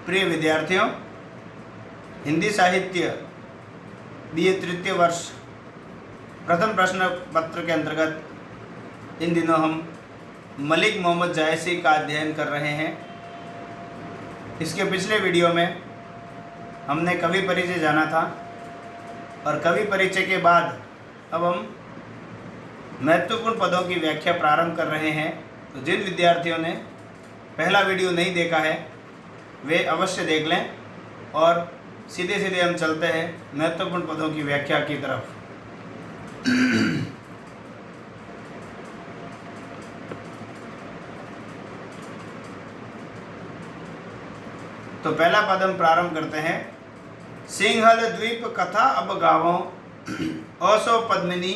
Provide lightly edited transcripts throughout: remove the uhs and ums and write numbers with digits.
प्रिय विद्यार्थियों, हिंदी साहित्य BA तृतीय वर्ष प्रथम प्रश्न पत्र के अंतर्गत इन दिनों हम मलिक मोहम्मद जायसी का अध्ययन कर रहे हैं। इसके पिछले वीडियो में हमने कवि परिचय जाना था और कवि परिचय के बाद अब हम महत्वपूर्ण पदों की व्याख्या प्रारंभ कर रहे हैं। तो जिन विद्यार्थियों ने पहला वीडियो नहीं देखा है वे अवश्य देख लें और सीधे सीधे हम चलते हैं महत्वपूर्ण पदों की व्याख्या की तरफ। तो पहला पद हम प्रारंभ करते हैं। सिंहल द्वीप कथा अब गावों, ओसो पद्मिनी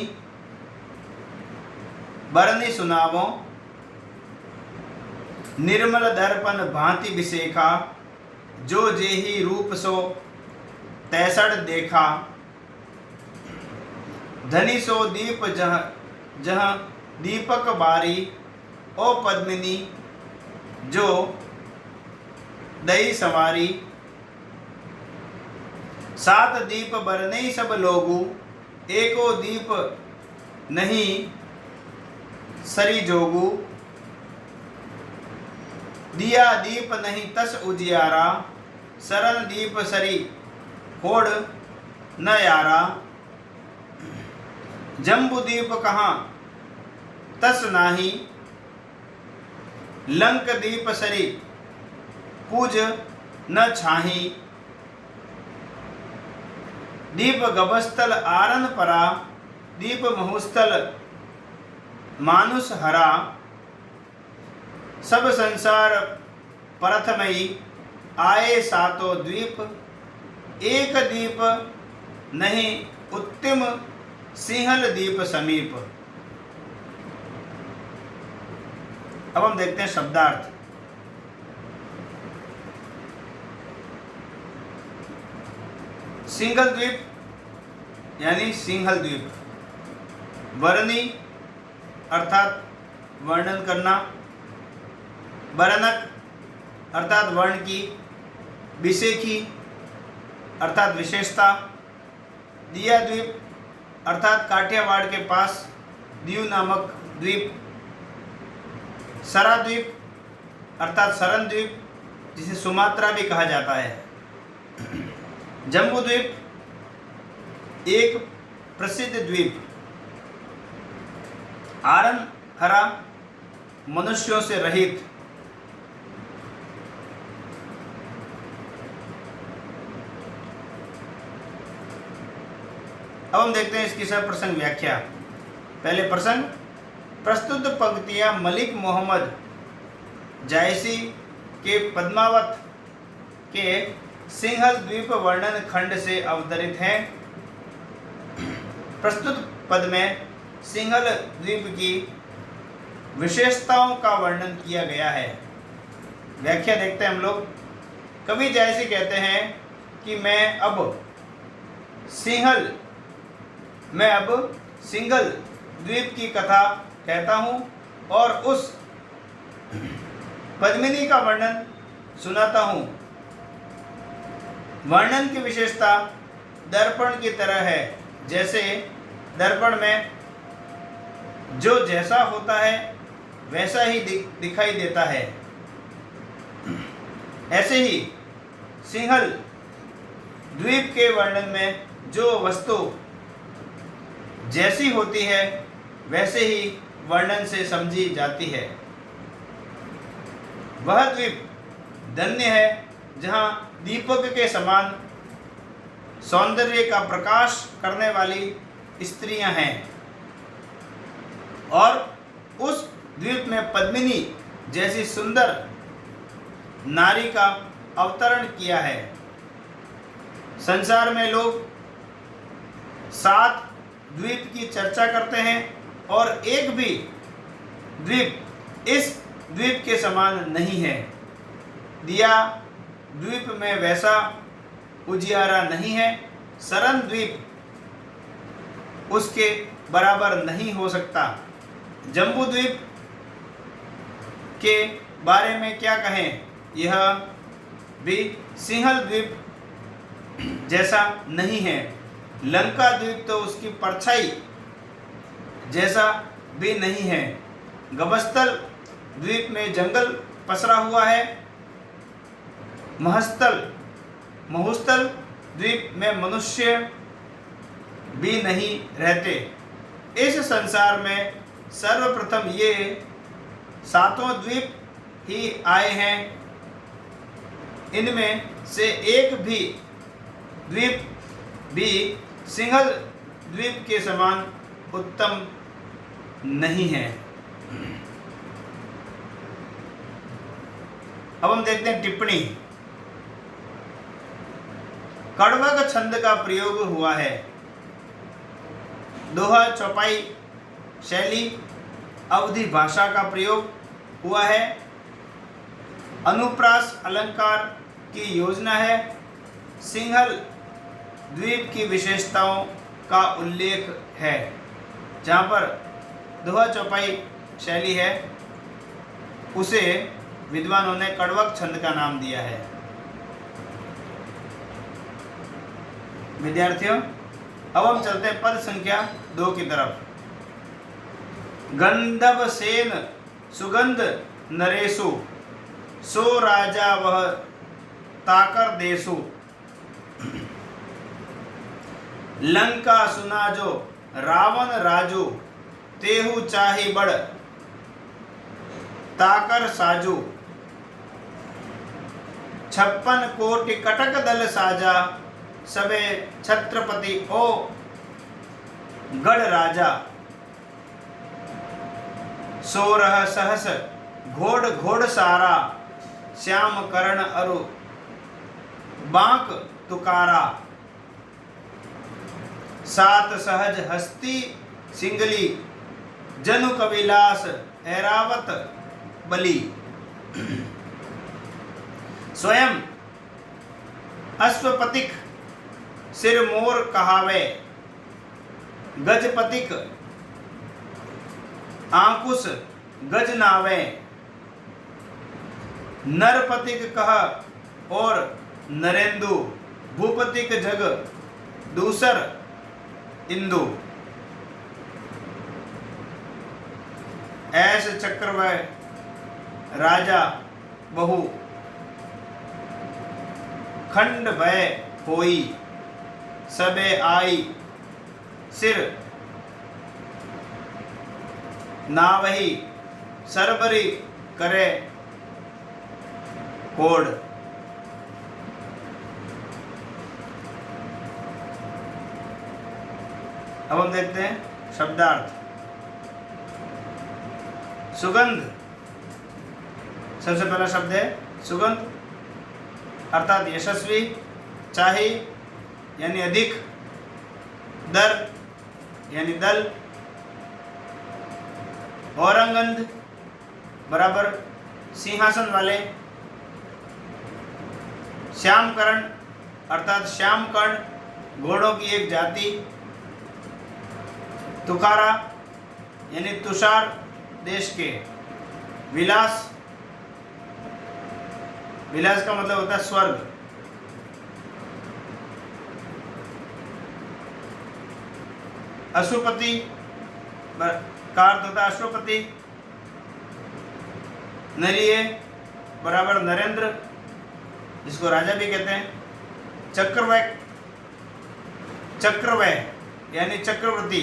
बरनी सुनावों, निर्मल दर्पण भांति विशेखा, जो जेहि रूप सो तैसड़ देखा, धनी सो दीप जह जह दीपक बारी, ओ पद्मिनी जो दई सवारी, सात दीप बरने सब लोगू, एको दीप नहीं सरी जोगू, दिया दीप नहीं तस उजियारा, सरल दीप सरी होड़ न यारा, जम्बू दीप कहाँ तस नाही, लंक दीप सरी पूज न छाही, दीप गभस्थल आरन परा, दीप महुस्थल मानुष हरा, सब संसार प्रथमई, आए सातो द्वीप, एक दीप नहीं उत्तम, सिंहल दीप समीप। अब हम देखते हैं शब्दार्थ। सिंहल द्वीप यानी सिंहल द्वीप, वर्णी अर्थात वर्णन करना, बरनक अर्थात वर्ण की, विशेखी अर्थात विशेषता, दिया द्वीप अर्थात काठियावाड़ के पास दीव नामक द्वीप, सरा द्वीप अर्थात सरन द्वीप जिसे सुमात्रा भी कहा जाता है, जम्बू द्वीप एक प्रसिद्ध द्वीप, आरन हरा मनुष्यों से रहित, अब हम देखते हैं इसकी सब प्रसंग व्याख्या। पहले प्रसंग, प्रस्तुत पंक्तियां मलिक मोहम्मद जायसी के पद्मावत के सिंहल द्वीप वर्णन खंड से अवतरित हैं। प्रस्तुत पद में सिंहल द्वीप की विशेषताओं का वर्णन किया गया है। व्याख्या देखते हैं हम लोग। कवि जायसी कहते हैं कि मैं अब सिंघल द्वीप की कथा कहता हूँ और उस पद्मिनी का वर्णन सुनाता हूँ। वर्णन की विशेषता दर्पण की तरह है, जैसे दर्पण में जो जैसा होता है वैसा ही दिखाई देता है, ऐसे ही सिंहल द्वीप के वर्णन में जो वस्तु जैसी होती है वैसे ही वर्णन से समझी जाती है। वह द्वीप धन्य है जहाँ दीपक के समान सौंदर्य का प्रकाश करने वाली स्त्रियां हैं और उस द्वीप में पद्मिनी जैसी सुंदर नारी का अवतरण किया है। संसार में लोग 7 द्वीप की चर्चा करते हैं और एक भी द्वीप इस द्वीप के समान नहीं है। दिया द्वीप में वैसा उजियारा नहीं है, सरन द्वीप उसके बराबर नहीं हो सकता। जम्बू द्वीप के बारे में क्या कहें, यह भी सिंहल द्वीप जैसा नहीं है। लंका द्वीप तो उसकी परछाई जैसा भी नहीं है। गबस्थल द्वीप में जंगल पसरा हुआ है। महुस्थल द्वीप में मनुष्य भी नहीं रहते। इस संसार में सर्वप्रथम ये 7 द्वीप ही आए हैं। इनमें से एक भी द्वीप भी सिंहल द्वीप के समान उत्तम नहीं है। अब हम देखते हैं टिप्पणी। कड़वक छंद का प्रयोग हुआ है। दोहा चौपाई शैली अवधि भाषा का प्रयोग हुआ है। अनुप्रास अलंकार की योजना है। सिंहल द्वीप की विशेषताओं का उल्लेख है। जहाँ पर दोहा चौपाई शैली है उसे विद्वानों ने कड़वक छंद का नाम दिया है। विद्यार्थियों, अब हम चलते हैं पद संख्या 2 की तरफ। गंधर्व सेन सुगंध नरेशु, सो राजा वह ताकर देशु। लंका सुना जो रावण राजू, तेहु चाही बड़ ताकर साजू। 56 कोटि कटक दल साजा, सबे छत्रपति ओ गढ़ राजा। 16 सहस घोड़ सारा, श्याम करण अरु बांक तुकारा। 7 सहज हस्ती सिंगली, जनु कविलास ऐरावत बली। स्वयं अश्वपतिक सिर मोर कहावे, गजपतिक आंकुश गज नावे। नरपतिक कह और नरेंदु, भूपतिक जग दूसर इंदु। ऐस चक्रवय राजा बहु, खंड भय होई। सबे आई सिर नावही, सरबरी करे कोड। अब हम देखते हैं शब्दार्थ। सुगंध, सबसे पहला शब्द है सुगंध, अर्थात यशस्वी, चाही यानी अधिक, दर यानी दल, औरंगंद बराबर सिंहासन वाले, श्यामकरण अर्थात श्यामकर्ण घोड़ों की एक जाति, तुकारा यानी तुषार देश के, विलास, विलास का मतलब होता है स्वर्ग, अश्वपति का अर्थ होता है अश्वपति, नरिये बराबर नरेंद्र जिसको राजा भी कहते हैं, चक्रवय, चक्रवय यानी चक्रवर्ती,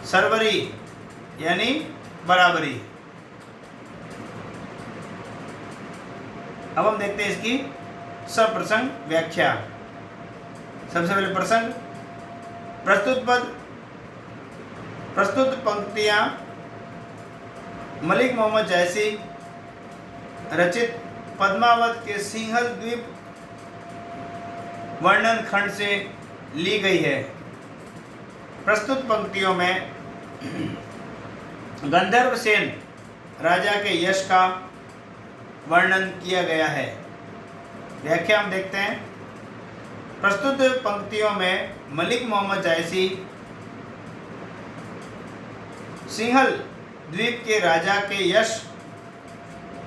सरवरी यानी बराबरी। अब हम देखते हैं इसकी सप्रसंग व्याख्या। सबसे पहले प्रसंग, प्रस्तुत पद, प्रस्तुत पंक्तियां मलिक मोहम्मद जैसी रचित पद्मावत के सिंहल द्वीप वर्णन खंड से ली गई है। प्रस्तुत पंक्तियों में गंधर्व सेन राजा के यश का वर्णन किया गया है। व्याख्या हम देखते हैं। प्रस्तुत पंक्तियों में मलिक मोहम्मद जैसी सिंहल द्वीप के राजा के यश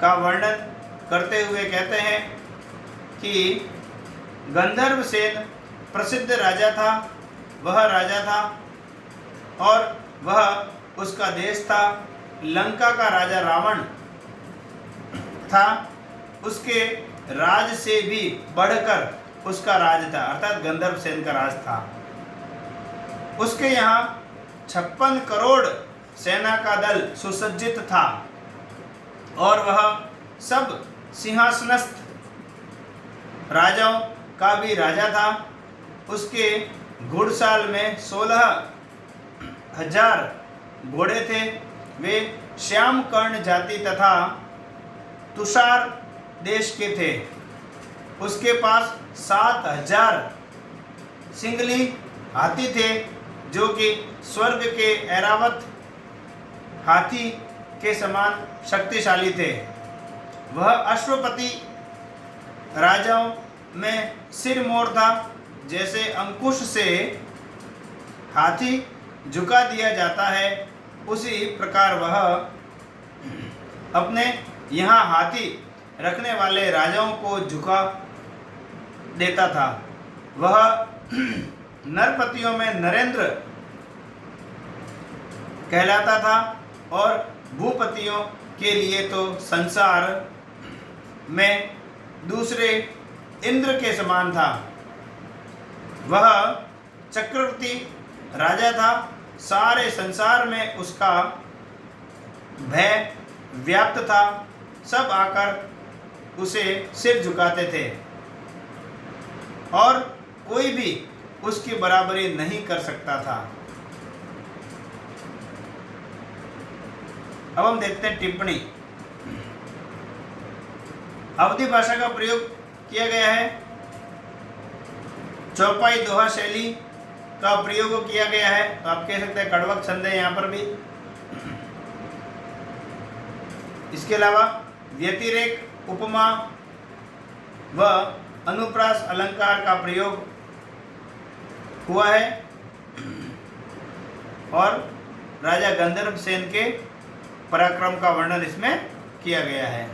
का वर्णन करते हुए कहते हैं, कि गंधर्व सेन प्रसिद्ध राजा था, वह राजा था और वह उसका देश था। लंका का राजा रावण था, उसके राज से भी बढ़कर उसका राज था, अर्थात गंधर्व सेन का राज था। उसके यहाँ 56 करोड़ सेना का दल सुसज्जित था और वह सब सिंहासनस्थ राजाओं का भी राजा था। उसके घुड़साल में 16,000 घोड़े थे। वे श्याम कर्ण जाति तथा तुषार देश के थे। उसके पास 7,000 सिंगली हाथी थे, जो कि स्वर्ग के ऐरावत हाथी के समान शक्तिशाली थे। वह अश्वपति राजाओं में सिरमौर था। जैसे अंकुश से हाथी झुका दिया जाता है, उसी प्रकार वह अपने यहाँ हाथी रखने वाले राजाओं को झुका देता था। वह नरपतियों में नरेंद्र कहलाता था और भूपतियों के लिए तो संसार में दूसरे इंद्र के समान था। वह चक्रवर्ती राजा था। सारे संसार में उसका भय व्याप्त था। सब आकर उसे सिर झुकाते थे और कोई भी उसकी बराबरी नहीं कर सकता था। अब हम देखते हैं टिप्पणी। अवधी भाषा का प्रयोग किया गया है। चौपाई दोहा शैली का प्रयोग किया गया है। तो आप कह सकते हैं कड़वक छंद है यहाँ पर भी। इसके अलावा व्यतिरेक, उपमा व अनुप्रास अलंकार का प्रयोग हुआ है और राजा गंधर्व सेन के पराक्रम का वर्णन इसमें किया गया है।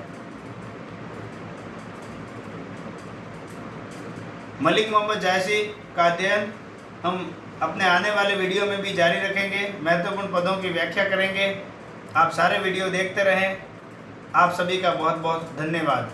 मलिक मोहम्मद जायसी का अध्ययन हम अपने आने वाले वीडियो में भी जारी रखेंगे। महत्वपूर्ण पदों की व्याख्या करेंगे। आप सारे वीडियो देखते रहें। आप सभी का बहुत बहुत धन्यवाद।